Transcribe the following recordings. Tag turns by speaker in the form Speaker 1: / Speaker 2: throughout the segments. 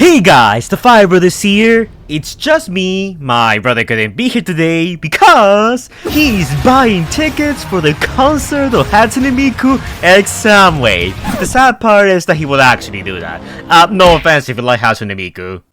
Speaker 1: Hey guys, the Fire Brothers here. It's just me. My brother couldn't be here today because he's buying tickets for the concert of Hatsune Miku X Samway. The sad part is that he will actually do that. No offense if you like Hatsune Miku.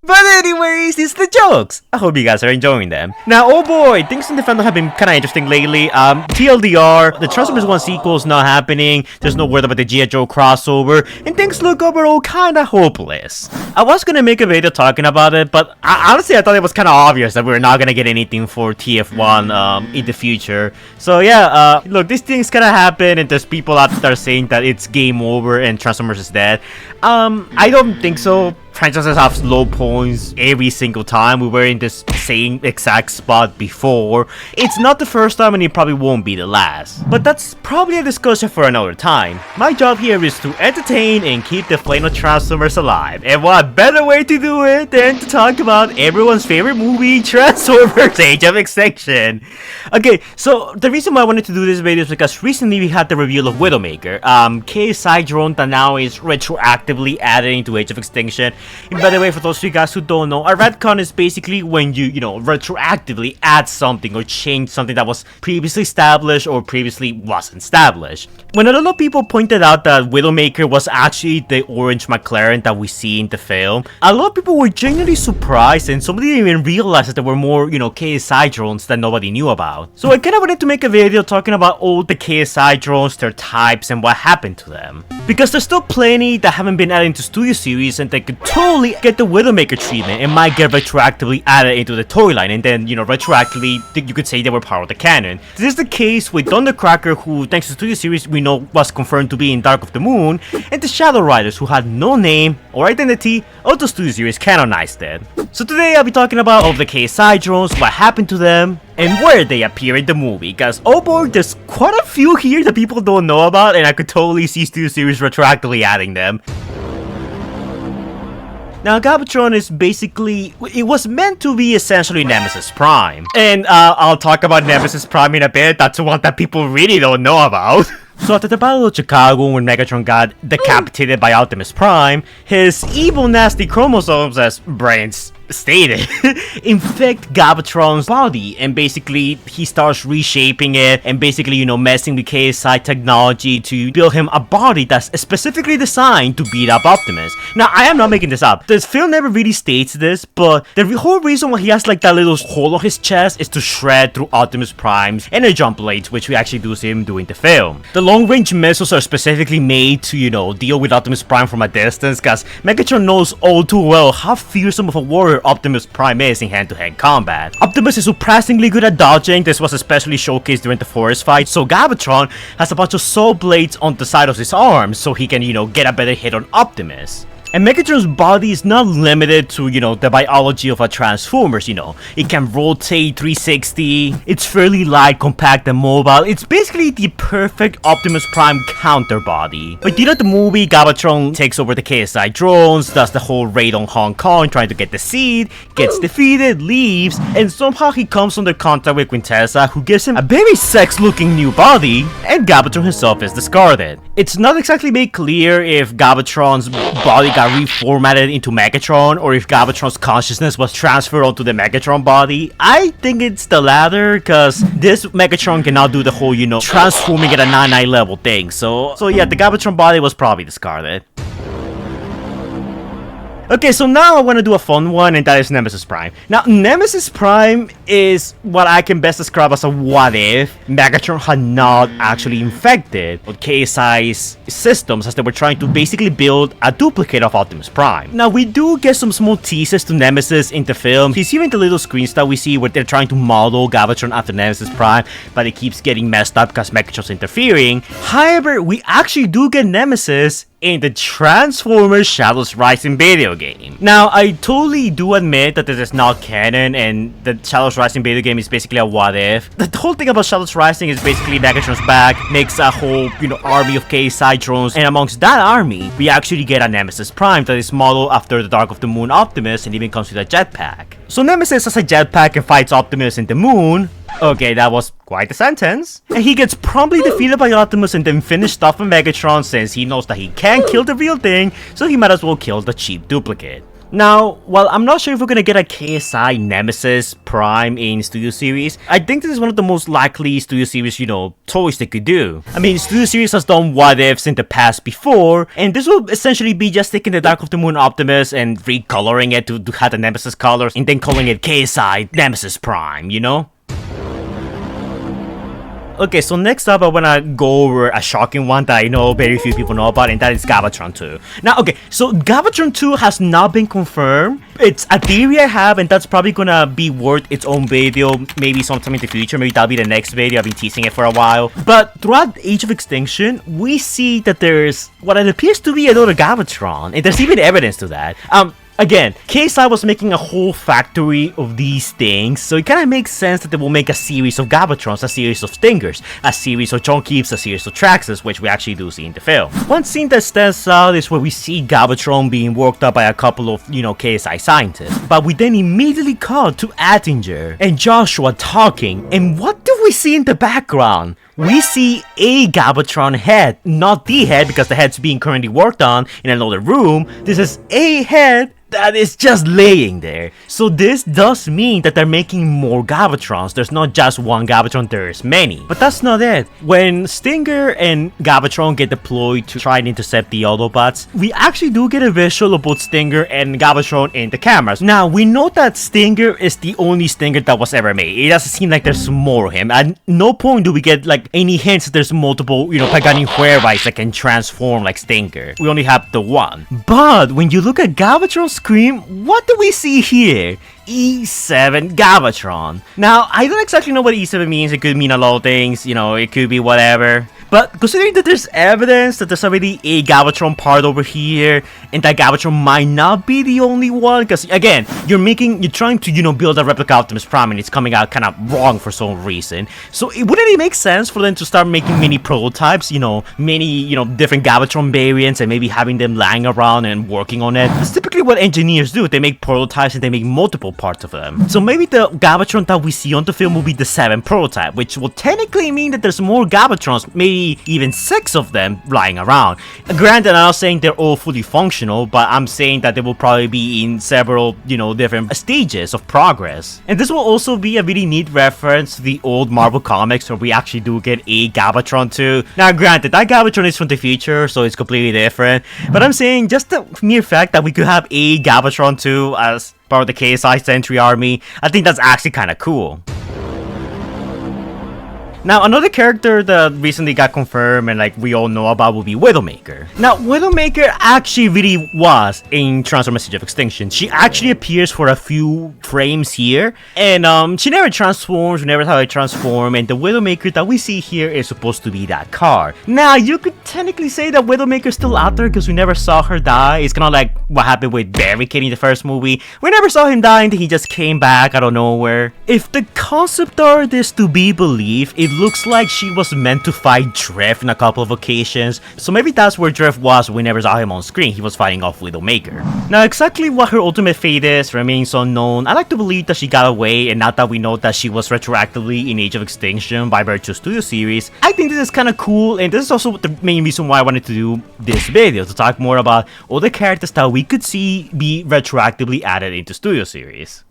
Speaker 1: But anyways, it's the jokes. I hope you guys are enjoying them. Now, oh boy, things in the fandom have been kind of interesting lately. TLDR, the Transformers 1 sequel is not happening. There's no word about the G.I. Joe crossover, and things look overall kind of hopeless. I was gonna make a video talking about it, but honestly, I thought it was kind of obvious that we're not gonna get anything for TF1 in the future. So yeah, look, these things kind of happen, and there's people out there saying that it's game over and Transformers is dead. I don't think so. Franchises have low points every single time. We were in this same exact spot before. It's not the first time and it probably won't be the last. But that's probably a discussion for another time. My job here is to entertain and keep the flame of Transformers alive. And what better way to do it than to talk about everyone's favorite movie, Transformers Age of Extinction. Okay, so the reason why I wanted to do this video is because recently we had the reveal of Widowmaker. KSI drone that now is retroactively added into Age of Extinction. And by the way, for those of you guys who don't know, a retcon is basically when you retroactively add something or change something that was previously established or previously wasn't established. When a lot of people pointed out that Widowmaker was actually the orange McLaren that we see in the film, a lot of people were genuinely surprised and somebody didn't even realize that there were more, KSI drones that nobody knew about. So I kind of wanted to make a video talking about all the KSI drones, their types, and what happened to them. Because there's still plenty that haven't been added into Studio Series and they could totally get the Widowmaker treatment and might get retroactively added into the toy line, and then, retroactively, you could say they were part of the canon. This is the case with Thundercracker, who, thanks to Studio Series, we know was confirmed to be in Dark of the Moon, and the Shadow Riders, who had no name or identity until Studio Series canonized it. So today I'll be talking about all of the KSI drones, what happened to them, and where they appear in the movie, because oh boy, there's quite a few here that people don't know about, and I could totally see Studio Series retroactively adding them. Now, Galvatron is basically, it was meant to be essentially Nemesis Prime. And I'll talk about Nemesis Prime in a bit. That's one that people really don't know about. So after the Battle of Chicago, when Megatron got decapitated by Optimus Prime, his evil nasty chromosomes, as Brains stated, infect Galvatron's body, and basically he starts reshaping it and basically, messing with KSI technology to build him a body that's specifically designed to beat up Optimus. Now, I am not making this up. This film never really states this, but the whole reason why he has like that little hole on his chest is to shred through Optimus Prime's energy jump blades, which we actually do see him doing in the film. The long-range missiles are specifically made to, deal with Optimus Prime from a distance, because Megatron knows all too well how fearsome of a warrior Optimus Prime is in hand-to-hand combat. Optimus is surprisingly good at dodging. This was especially showcased during the forest fight, so Galvatron has a bunch of saw blades on the side of his arms so he can, get a better hit on Optimus. And Megatron's body is not limited to, the biology of a Transformers, It can rotate 360, it's fairly light, compact, and mobile. It's basically the perfect Optimus Prime counter body. By the end of the movie, Galvatron takes over the KSI drones, does the whole raid on Hong Kong trying to get the seed, gets defeated, leaves, and somehow he comes under contact with Quintessa, who gives him a very sex-looking new body, and Galvatron himself is discarded. It's not exactly made clear if Galvatron's body got reformatted into Megatron or if Galvatron's consciousness was transferred onto the Megatron body. I think it's the latter, because this Megatron cannot do the whole, transforming at a 9-9 level thing. So yeah, the Galvatron body was probably discarded. Okay, so now I want to do a fun one, and that is Nemesis Prime. Now, Nemesis Prime is what I can best describe as a what if Megatron had not actually infected KSI's systems, as they were trying to basically build a duplicate of Optimus Prime. Now, we do get some small teases to Nemesis in the film. He's even the little screens that we see where they're trying to model Galvatron after Nemesis Prime, but it keeps getting messed up because Megatron's interfering. However, we actually do get Nemesis in the Transformers Shadows Rising video game. Now, I totally do admit that this is not canon and the Shadows Rising video game is basically a what if. The whole thing about Shadows Rising is basically Megatron's back, makes a whole, army of KSI drones, and amongst that army, we actually get a Nemesis Prime that is modeled after the Dark of the Moon Optimus and even comes with a jetpack. So Nemesis has a jetpack and fights Optimus in the moon, Okay, that was quite a sentence. And he gets promptly defeated by Optimus and then finished off by Megatron since he knows that he can't kill the real thing, so he might as well kill the cheap duplicate. Now, while I'm not sure if we're gonna get a KSI Nemesis Prime in Studio Series, I think this is one of the most likely Studio Series, toys they could do. I mean, Studio Series has done what ifs in the past before, and this will essentially be just taking the Dark of the Moon Optimus and recoloring it to have the Nemesis colors, and then calling it KSI Nemesis Prime, Okay, so next up I wanna go over a shocking one that I know very few people know about, and that is Galvatron II. Now, okay, so Galvatron II has not been confirmed. It's a theory I have, and that's probably gonna be worth its own video, maybe sometime in the future. Maybe that'll be the next video. I've been teasing it for a while. But throughout Age of Extinction, we see that there's what it appears to be another Galvatron, and there's even evidence to that. Again, KSI was making a whole factory of these things, so it kind of makes sense that they will make a series of Galvatrons, a series of Stingers, a series of Junkheaps, a series of Traxxas, which we actually do see in the film. One scene that stands out is where we see Galvatron being worked up by a couple of, KSI scientists. But we then immediately cut to Attinger and Joshua talking, and what do we see in the background? We see a Galvatron head, not the head because the head's being currently worked on in another room. This is a head that is just laying there. So this does mean that they're making more Galvatrons. There's not just one Galvatron, there's many. But that's not it. When Stinger and Galvatron get deployed to try and intercept the Autobots, we actually do get a visual of both Stinger and Galvatron in the cameras. Now, we know that Stinger is the only Stinger that was ever made. It doesn't seem like there's more of him. At no point do we get any hints that there's multiple, Pagani Huerais that can transform like Stinger. We only have the one. But when you look at Galvatron's screen, what do we see here? E7 Galvatron. Now, I don't exactly know what E7 means. It could mean a lot of things, it could be whatever. But considering that there's evidence that there's already a Galvatron part over here, and that Galvatron might not be the only one, because again, you're trying to, build a replica Optimus Prime, and it's coming out kind of wrong for some reason. So wouldn't it make sense for them to start making mini prototypes, many, different Galvatron variants, and maybe having them lying around and working on it? That's typically what engineers do. They make prototypes and they make multiple parts of them. So maybe the Galvatron that we see on the film will be the 7th prototype, which will technically mean that there's more Galvatrons, maybe even 6 of them lying around. Granted, I'm not saying they're all fully functional, but I'm saying that they will probably be in several, different stages of progress. And this will also be a really neat reference to the old Marvel comics where we actually do get a Galvatron II. Now, granted, that Galvatron is from the future, so it's completely different. But I'm saying just the mere fact that we could have a Galvatron II as part of the KSI Sentry Army, I think that's actually kind of cool. Now, another character that recently got confirmed and we all know about will be Widowmaker. Now, Widowmaker actually really was in Transformers Age of Extinction. She actually appears for a few frames here, and she never transforms, we never saw her transform, and the Widowmaker that we see here is supposed to be that car. Now, you could technically say that Widowmaker's still out there because we never saw her die. It's kind of like what happened with Barricade in the first movie. We never saw him die and he just came back out of nowhere. If the concept art is to be believed, it looks like she was meant to fight Drift in a couple of occasions, so maybe that's where Drift was when we never saw him on screen. He was fighting off Widowmaker. Now, exactly what her ultimate fate is remains unknown. I like to believe that she got away, and not that we know that she was retroactively in Age of Extinction by virtue of Studio Series. I think this is kind of cool, and this is also the main reason why I wanted to do this video, to talk more about all the characters that we could see be retroactively added into Studio Series.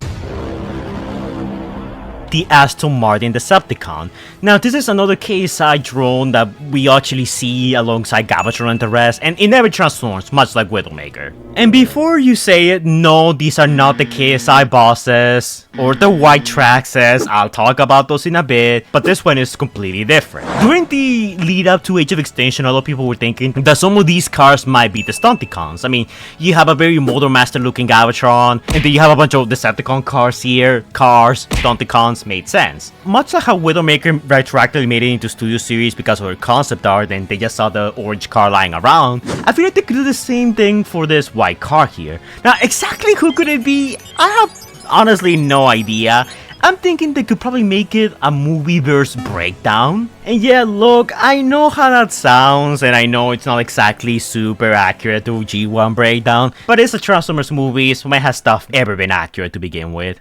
Speaker 1: The Aston Martin Decepticon. Now, this is another KSI drone that we actually see alongside Galvatron and the rest, and it never transforms, much like Widowmaker. And before you say it, no, these are not the KSI bosses or the white Traxxas. I'll talk about those in a bit, but this one is completely different. During the lead up to Age of Extinction, a lot of people were thinking that some of these cars might be the Stunticons. I mean, you have a very Motormaster looking Galvatron, and then you have a bunch of Decepticon cars here, Stunticons, made sense. Much like how Widowmaker retroactively made it into Studio Series because of her concept art and they just saw the orange car lying around, I feel like they could do the same thing for this white car here. Now, exactly who could it be? I have honestly no idea. I'm thinking they could probably make it a movieverse breakdown. And yeah, look, I know how that sounds, and I know it's not exactly super accurate to G1 breakdown, but it's a Transformers movie, so might have stuff ever been accurate to begin with.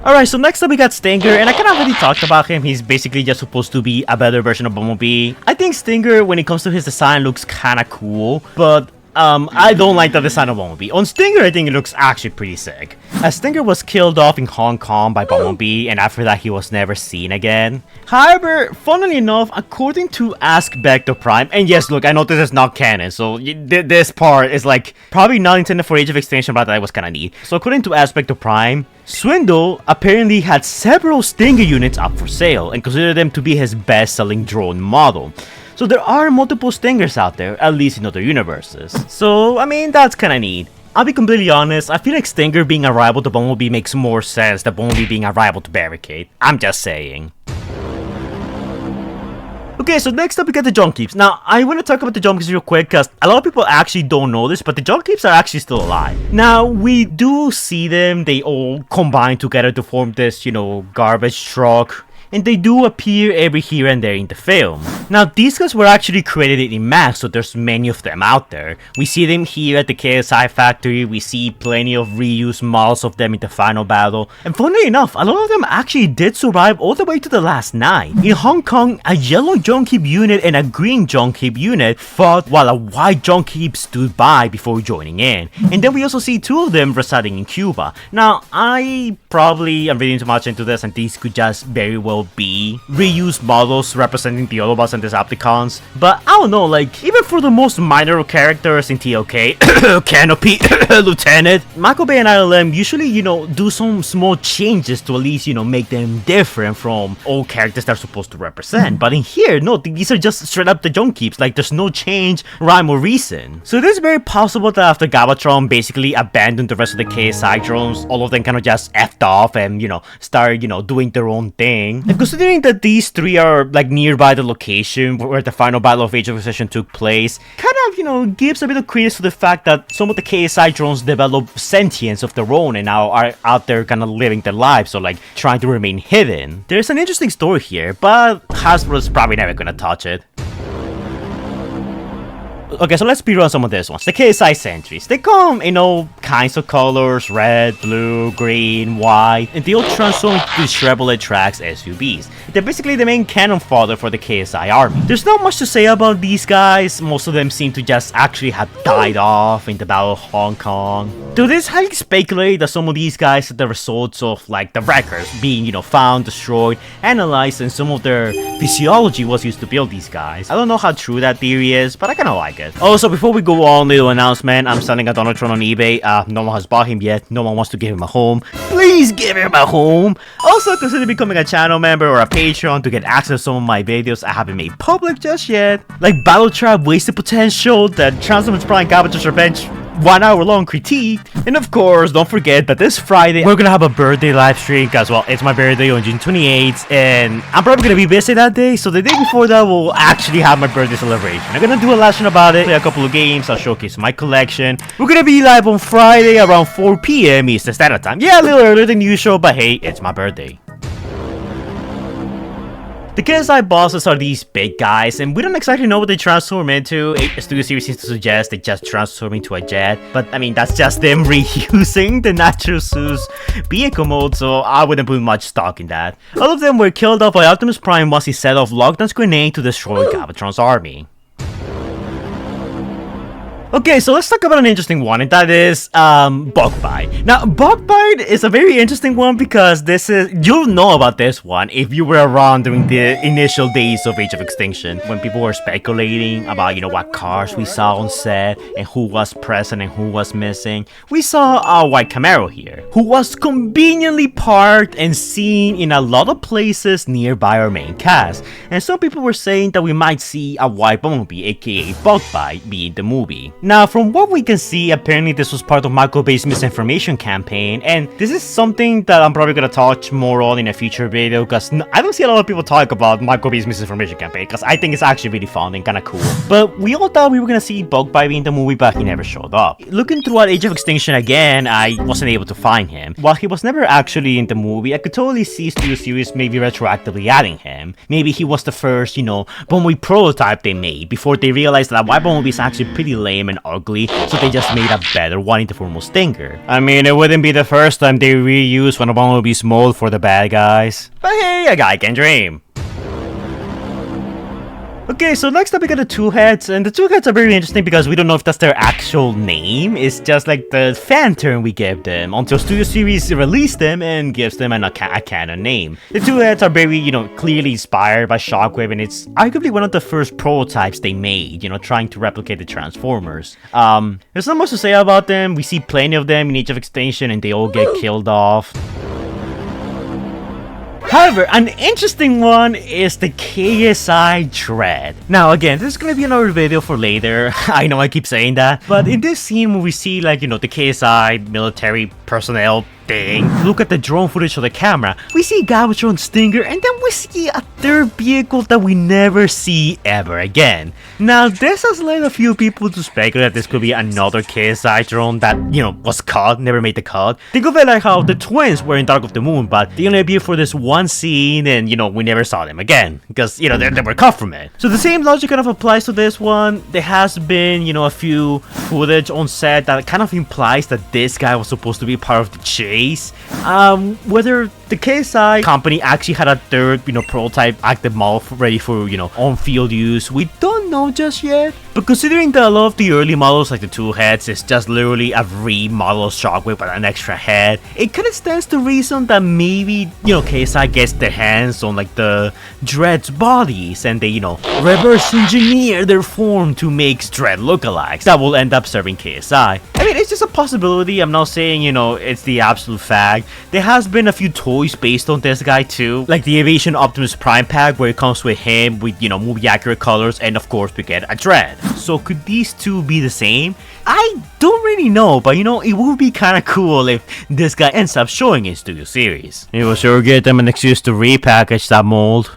Speaker 1: Alright, so next up we got Stinger, and I kind of already talked about him. He's basically just supposed to be a better version of Bumblebee. I think Stinger, when it comes to his design, looks kind of cool, but I don't like the design of Bumblebee. On Stinger, I think it looks actually pretty sick. As Stinger was killed off in Hong Kong by Bumblebee, and after that he was never seen again. However, funnily enough, according to Aspect Prime, and yes, look, I know this is not canon, so this part is like probably not intended for Age of Extinction, but that was kind of neat. So according to Aspect Prime, Swindle apparently had several Stinger units up for sale and considered them to be his best-selling drone model. So there are multiple Stingers out there, at least in other universes. So, I mean, that's kinda neat. I'll be completely honest, I feel like Stinger being a rival to Bumblebee makes more sense than Bumblebee being a rival to Barricade. I'm just saying. Okay, so next up we got the Junkheaps. Now, I want to talk about the Junkheaps real quick because a lot of people actually don't know this, but the Junkheaps are actually still alive. Now, we do see them, they all combine together to form this, garbage truck. And they do appear every here and there in the film. Now, these guys were actually created in Max, so there's many of them out there. We see them here at the KSI factory, we see plenty of reused models of them in the final battle. And funnily enough, a lot of them actually did survive all the way to the last night. In Hong Kong, a yellow Junkheap unit and a green Junkheap unit fought while a white Junkheap stood by before joining in. And then we also see two of them residing in Cuba. Now, I probably am reading too much into this and these could just very well be reused models representing the Oreobots and Decepticons, but I don't know, like, even for the most minor characters in TOK, Canopy, Lieutenant, Micheal Bay and ILM usually, do some small changes to at least, make them different from all characters they're supposed to represent, but in here, no, these are just straight up the Junkheaps, like, there's no change, rhyme, or reason. So it is very possible that after Galvatron basically abandoned the rest of the KSI drones, all of them kind of just effed off and, start, doing their own thing. And considering that these three are like nearby the location where the final battle of Age of Extinction took place, kind of, gives a bit of credence to the fact that some of the KSI drones develop sentience of their own and now are out there kind of living their lives, so like trying to remain hidden. There's an interesting story here, but Hasbro's probably never gonna touch it. Okay, so let's speedrun some of these ones. The KSI Sentries. They come in all kinds of colors, red, blue, green, white, and they all transform into these Chevrolet Trax SUVs. They're basically the main cannon fodder for the KSI army. There's not much to say about these guys. Most of them seem to just actually have died off in the Battle of Hong Kong. Though it is highly speculated that some of these guys are the results of like the records being, found, destroyed, analyzed, and some of their physiology was used to build these guys. I don't know how true that theory is, but I kinda like it. Also, before we go on, little announcement, I'm selling a Donatron on eBay. No one has bought him yet, no one wants to give him a home. Please give him a home! Also, consider becoming a channel member or a Patreon to get access to some of my videos I haven't made public just yet. Like Battle Trap Wasted Potential, the Transformers Prime Galvatron's Revenge 1 hour long critique. And of course, don't forget that this Friday we're gonna have a birthday live stream because, well, it's my birthday on June 28th and I'm probably gonna be busy that day, so the day before that we'll actually have my birthday celebration. I'm gonna do a live stream about it, play a couple of games, I'll showcase my collection. We're gonna be live on Friday around 4 PM Eastern Standard Time. Yeah, a little earlier than usual, but hey, it's my birthday. The KSI bosses are these big guys, and we don't exactly know what they transform into. A studio series seems to suggest they just transform into a jet, but I mean, that's just them reusing the natural suit's vehicle mode, so I wouldn't put much stock in that. All of them were killed off by Optimus Prime once he set off Lockdown's grenade to destroy Galvatron's army. Okay, so let's talk about an interesting one, and that is, Bugbite. Now, Bugbite is a very interesting one because you'll know about this one if you were around during the initial days of Age of Extinction, when people were speculating about, what cars we saw on set, and who was present and who was missing. We saw a White Camaro here, who was conveniently parked and seen in a lot of places nearby our main cast, and some people were saying that we might see a White Bumblebee, aka Bugbite, be in the movie. Now, from what we can see, apparently this was part of Micheal Bay's misinformation campaign, and this is something that I'm probably gonna touch more on in a future video, because I don't see a lot of people talk about Micheal Bay's misinformation campaign, because I think it's actually really fun and kinda cool. But we all thought we were gonna see Bugbite in the movie, but he never showed up. Looking throughout Age of Extinction again, I wasn't able to find him. While he was never actually in the movie, I could totally see Studio Series maybe retroactively adding him. Maybe he was the first, Bumblebee prototype they made, before they realized that White Bumblebee is actually pretty lame lame and ugly, so they just made a better one in the form of Stinger. I mean, it wouldn't be the first time they reused one of Bumblebee's mold for the bad guys. But hey, a guy can dream. Okay, so next up we got the two heads, and the two heads are very interesting because we don't know if that's their actual name. It's just like the fan term we gave them until Studio Series released them and gives them a canon name. The two heads are very, clearly inspired by Shockwave, and it's arguably one of the first prototypes they made, trying to replicate the Transformers. There's not much to say about them. We see plenty of them in Age of Extinction, and they all get killed off. However, an interesting one is the KSI Dread. Now again, this is gonna be another video for later. I know I keep saying that, but in this scene we see the KSI military personnel thing. Look at the drone footage of the camera. We see Galvatron Stinger, and then we see a third vehicle that we never see ever again. Now, this has led a few people to speculate that this could be another KSI drone that, was cut, never made the cut. Think of it like how the twins were in Dark of the Moon, but they only appeared for this one scene, and, we never saw them again. Because, they were cut from it. So the same logic kind of applies to this one. There has been, a few footage on set that kind of implies that this guy was supposed to be part of the chase. Whether the KSI company actually had a third, prototype active model ready for, on-field use, we don't know just yet. But considering that a lot of the early models, like the two heads, is just literally a remodel of Shockwave with an extra head, it kind of stands to reason that maybe, KSI gets their hands on like the Dread's bodies and they, reverse engineer their form to make Dread lookalikes that will end up serving KSI. I mean, it's just a possibility. I'm not saying, it's the absolute fact. There has been a few toys based on this guy too, like the Aviation Optimus Prime pack where it comes with him with, movie accurate colors, and of course we get a Dread. So could these two be the same? I don't really know, but it would be kinda cool if this guy ends up showing in Studio Series. It will sure get them an excuse to repackage that mold.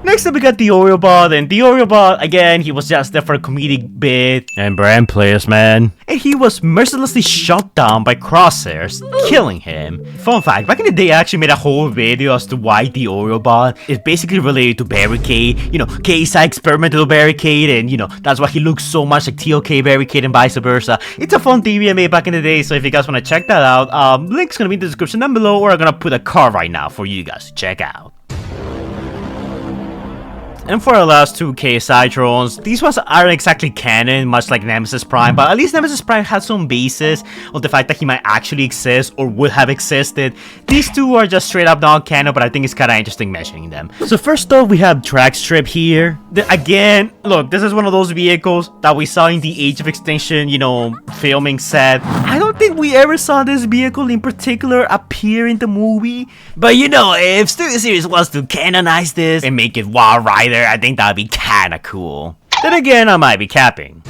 Speaker 1: Next up we got the Oreobot, and the Oreobot, again, he was just there for a comedic bit and brand players, man. And he was mercilessly shot down by crosshairs, killing him. Fun fact, back in the day I actually made a whole video as to why the Oreobot is basically related to Barricade. KSI experimental Barricade, and that's why he looks so much like TOK Barricade and vice versa. It's a fun theory I made back in the day, so if you guys want to check that out, link's gonna be in the description down below, or I'm gonna put a card right now for you guys to check out. And for our last two KSI drones, these ones aren't exactly canon, much like Nemesis Prime, but at least Nemesis Prime has some basis on the fact that he might actually exist or would have existed. These two are just straight up non-canon, but I think it's kinda interesting mentioning them. So first off, we have Dragstrip here. Again, look, this is one of those vehicles that we saw in the Age of Extinction, filming set. I don't think we ever saw this vehicle in particular appear in the movie, but if Studio Series wants to canonize this and make it Wild Rider, I think that'd be kinda cool. Then again, I might be capping.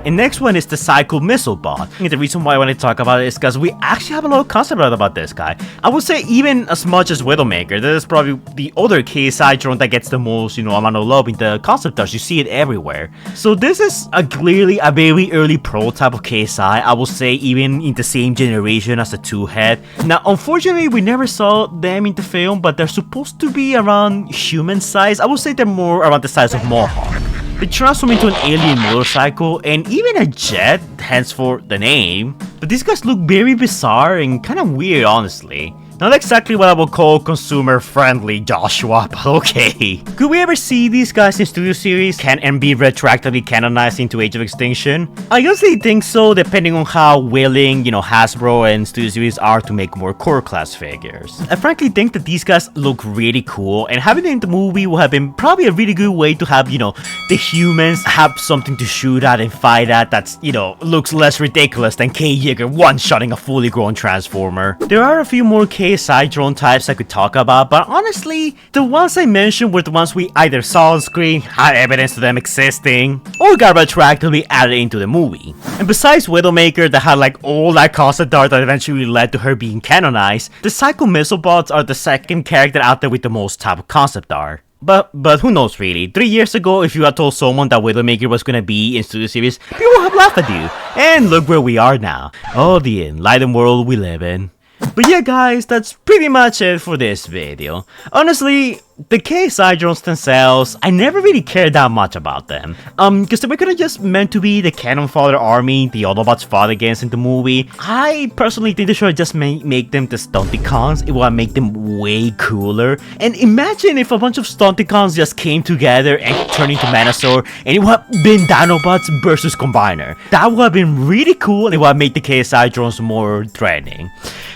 Speaker 1: And next one is the Cyclone Missile Bot. And the reason why I want to talk about it is because we actually have a lot of concept art about this guy. I would say even as much as Widowmaker, this is probably the other KSI drone that gets the most, amount of love in the concept art. You see it everywhere. So this is clearly a very early prototype of KSI. I will say even in the same generation as the two head. Now, unfortunately, we never saw them in the film, but they're supposed to be around human size. I would say they're more around the size of Mohawk. They transform into an alien motorcycle and even a jet, hence for the name. But these guys look very bizarre and kind of weird, honestly. Not exactly what I would call consumer-friendly, Joshua, but okay. Could we ever see these guys in Studio Series and be retroactively canonized into Age of Extinction? I honestly think so, depending on how willing, Hasbro and Studio Series are to make more core class figures. I frankly think that these guys look really cool, and having them in the movie would have been probably a really good way to have, the humans have something to shoot at and fight at that's, looks less ridiculous than K. Yeager one-shotting a fully grown Transformer. There are a few more KSI drone types I could talk about, but honestly, the ones I mentioned were the ones we either saw on screen, had evidence of them existing, or got retroactively added into the movie. And besides Widowmaker that had like all that concept art that eventually led to her being canonized, the Cyclone Missile Bots are the second character out there with the most type of concept art. But who knows really? 3 years ago, if you had told someone that Widowmaker was gonna be in Studio Series, people would have laughed at you. And look where we are now. Oh, the enlightened world we live in. But yeah guys, that's pretty much it for this video. Honestly, the KSI drones themselves, I never really cared that much about them. Because they were kinda just meant to be the cannon fodder army the Autobots fought against in the movie. I personally think they should just make them the Stunticons. It would make them way cooler. And imagine if a bunch of Stunticons just came together and turned into Manosaur, and it would have been Dinobots versus Combiner. That would have been really cool, and it would have made the KSI drones more threatening.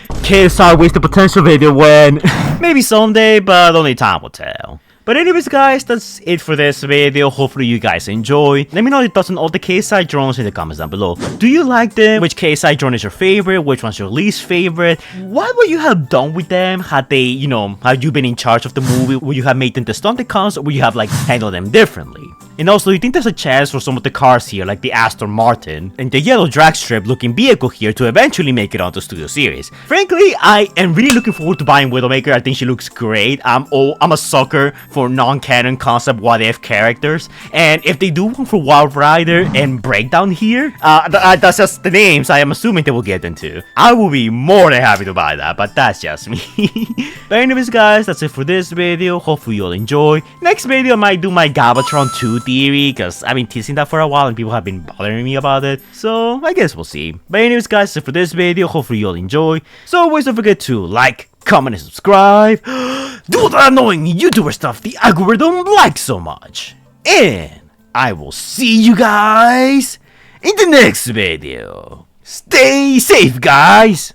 Speaker 1: KSI wasted potential video when maybe someday, but only time will tell. But anyways guys, that's it for this video. Hopefully you guys enjoy. Let me know your thoughts on all the KSI drones in the comments down below. Do you like them? Which KSI drone is your favorite? Which one's your least favorite? What would you have done with them had they, had you been in charge of the movie? Would you have made them the Stunticons, or would you have handled them differently? And also, you think there's a chance for some of the cars here, like the Aston Martin and the yellow Dragstrip looking vehicle here, to eventually make it onto Studio Series? Frankly, I am really looking forward to buying Widowmaker. I think she looks great. I'm a sucker for non-canon concept what-if characters. And if they do one for Wild Rider and Breakdown here, that's just the names I am assuming they will get into. I will be more than happy to buy that, but that's just me. But anyways guys, that's it for this video. Hopefully you'll enjoy. Next video I might do my Galvatron II theory, because I've been teasing that for a while and people have been bothering me about it, so I guess we'll see. But anyways guys, that's it for this video. Hopefully you'll enjoy. So always don't forget to like, comment, and subscribe. Do all that annoying YouTuber stuff the algorithm likes so much. And I will see you guys in the next video. Stay safe guys.